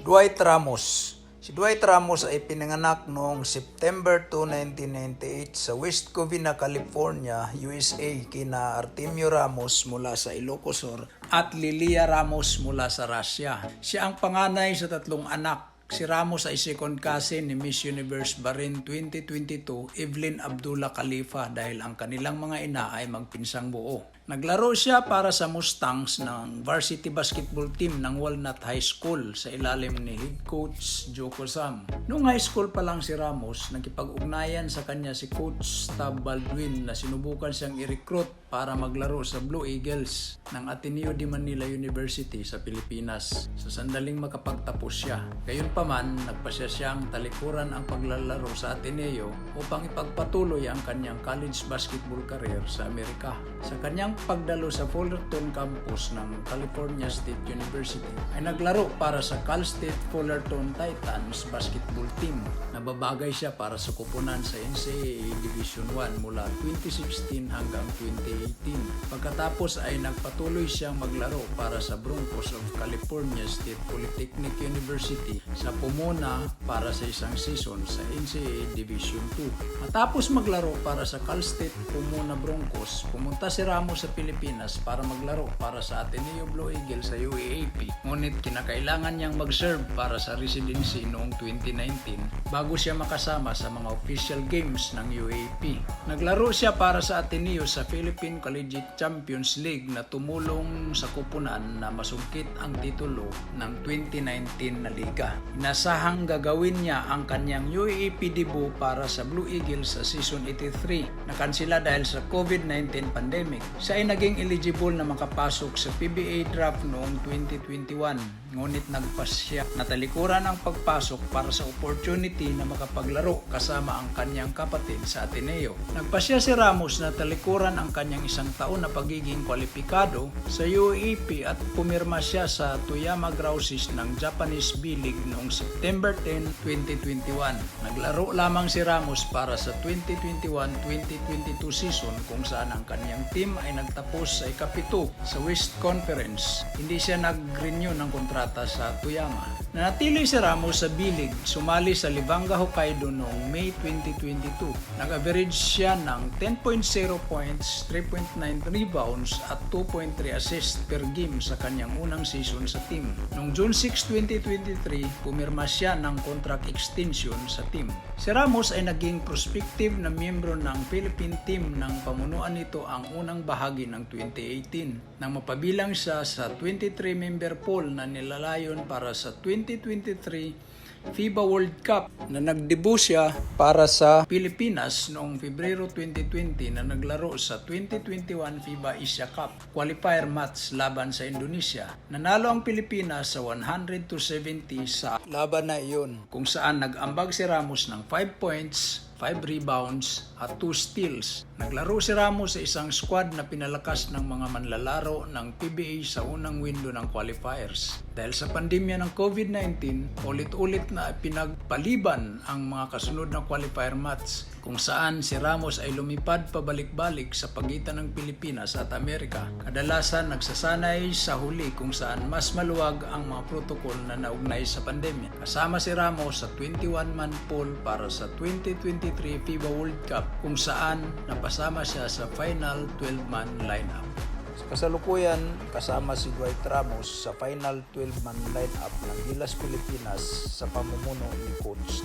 Dwight Ramos. Si Dwight Ramos ay pinanganak noong September 2, 1998 sa West Covina, California, USA kina Artemio Ramos mula sa Ilocos Sur at Lilia Ramos mula sa Russia. Siya ang panganay sa tatlong anak. Si Ramos ay second cousin ni Miss Universe Bahrain 2022 Evelyn Abdullah Khalifa dahil ang kanilang mga ina ay magpinsang buo. Naglaro siya para sa Mustangs ng varsity basketball team ng Walnut High School sa ilalim ni head coach Joe Cosam. Noong high school pa lang si Ramos, nakipag-ugnayan sa kanya si Coach Tab Baldwin na sinubukan siyang i-recruit para maglaro sa Blue Eagles ng Ateneo de Manila University sa Pilipinas sa sandaling makapagtapos siya. Gayunpaman, nagpasya siyang talikuran ang paglalaro sa Ateneo upang ipagpatuloy ang kanyang college basketball career sa Amerika. Sa kanyang pagdalo sa Fullerton campus ng California State University ay naglaro para sa Cal State Fullerton Titans basketball team. Nababagay siya para sa kupunan sa NCAA Division 1 mula 2016 hanggang 2018. Pagkatapos ay nagpatuloy siyang maglaro para sa Broncos of California State Polytechnic University sa Pomona para sa isang season sa NCAA Division 2. Matapos maglaro para sa Cal State Pomona Broncos, pumunta si Ramos sa Pilipinas para maglaro para sa Ateneo Blue Eagles sa UAAP. Ngunit kinakailangan niyang mag-serve para sa residency noong 2019 bago siya makasama sa mga official games ng UAAP. Naglaro siya para sa Ateneo sa Philippine Collegiate Champions League na tumulong sa kupunan na masungkit ang titulo ng 2019 na liga. Inasahang gagawin niya ang kanyang UAAP debut para sa Blue Eagles sa season 83. Nakansila dahil sa COVID-19 pandemic. Siya ay naging eligible na makapasok sa PBA draft noong 2021. Ngunit nagpasya na talikuran ang pagpasok para sa opportunity na makapaglaro kasama ang kanyang kapatid sa Ateneo. Nagpasya si Ramos na talikuran ang kanyang isang taon na pagiging kwalipikado sa UAAP at pumirma siya sa Toyama Grouses ng Japanese B-League noong September 10, 2021. Naglaro lamang si Ramos para sa 2021-2022 season kung saan ang kanyang team ay nagtapos sa ikapito sa West Conference. Hindi siya nag-renew ng kontrata sa Toyama. Nanatili si Ramos sa B-League, sumali sa Libanga Hokkaido noong May 2022. Nag-average siya ng 10.0 points, 3.9 rebounds at 2.3 assists per game sa kanyang unang season sa team. Noong June 6, 2023, pumirma siya ng contract extension sa team. Si Ramos ay naging prospective na miyembro ng Philippine team ng pamunuan nito ang unang bahagi ng 2018 nang mapabilang siya sa 23-member pool na nilalayon para sa 2023 FIBA World Cup na nagdebut siya para sa Pilipinas noong Pebrero 2020 na naglaro sa 2021 FIBA Asia Cup qualifier match laban sa Indonesia. Nanalo ang Pilipinas sa 100-70 sa laban na iyon kung saan nag-ambag si Ramos ng 5 points, 5 rebounds at 2 steals. Naglaro si Ramos sa isang squad na pinalakas ng mga manlalaro ng PBA sa unang window ng qualifiers. Dahil sa pandemya ng COVID-19, ulit-ulit na pinagpaliban ang mga kasunod na qualifier match kung saan si Ramos ay lumipad pabalik-balik sa pagitan ng Pilipinas at Amerika. Kadalasan nagsasanay sa huli kung saan mas maluwag ang mga protocol na naugnay sa pandemya. Kasama si Ramos sa 21-man pool para sa 2023 FIBA World Cup kung saan napasama siya sa final 12-man lineup. Sa kasalukuyan, kasama si Dwight Ramos sa final 12-man lineup ng Gilas Pilipinas sa pamumuno ni Coach